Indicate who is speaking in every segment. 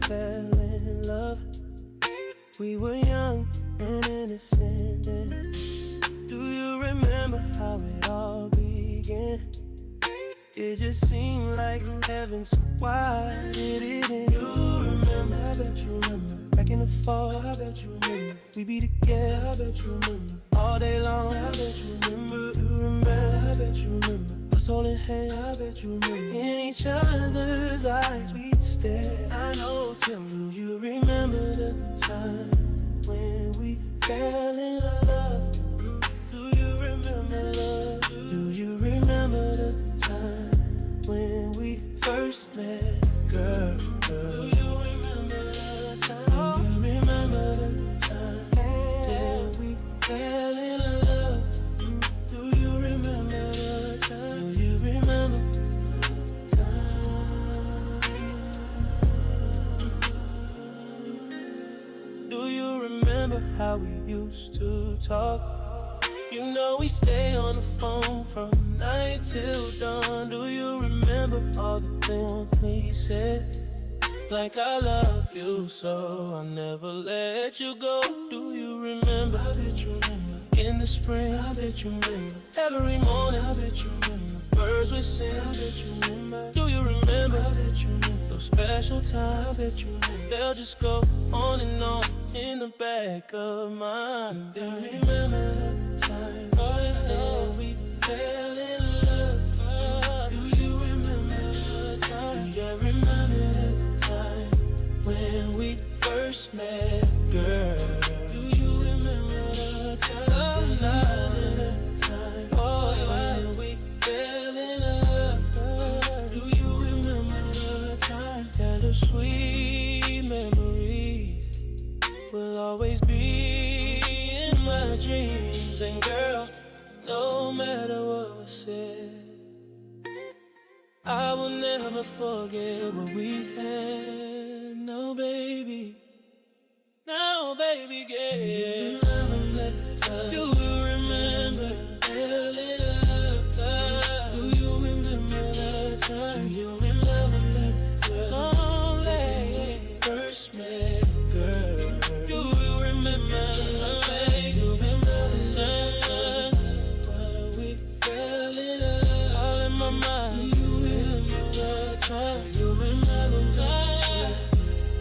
Speaker 1: fell in love. We were young and innocent then. Do you remember how it all began? It just seemed like heaven, so why did it end? You remember, I bet you remember. Back in the fall, I bet you remember. We be together, I bet you remember. All day long, I bet you remember. You remember, I bet you remember. Us holding hands, I bet you remember. In each other's eyes, we'd stare. I know, tell me, do you remember the time when we fell in love? Do you remember love? Do you remember the time when we first met, girl? Do you remember the time? Do you remember the time when we fell in love? Do you remember the time? Do you remember the time? Do you remember how we used to talk? You know we stay on the phone from night till dawn. Do you remember all the things we said? Like I love you so I'll never let you go. Do you remember? I bet you remember. In the spring, I bet you remember. Every morning, I bet you remember. Birds would sing, I bet you remember. Do you remember? I bet you remember. Those special times, I bet you remember. They'll just go on and on in the back of my mind. Do you remember the time when we fell in love? Do you remember the time? Do you remember the time when we first met, girl? Do you remember the time? The time when we fell in love? Do you remember the time? And the sweet memories will always be in my dreams. And girl, no matter what was said, I will never forget what we had. No, baby. No, baby, girl. Do you remember the time? Do you remember the time? Do you remember the time? Only first met, girl. Do you remember the way? Do you remember the time we fell in love? All in my mind. Do you remember the time? Do you remember the time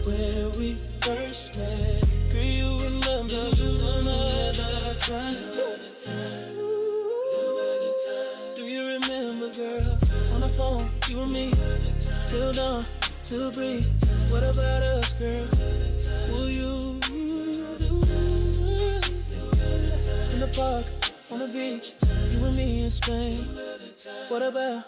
Speaker 1: where we first met? Do you remember the time? Do you remember, girl? On the phone, you and me, till dawn, till breathe. What about us, girl? Will you do in the park, on the beach, you and me in Spain? What about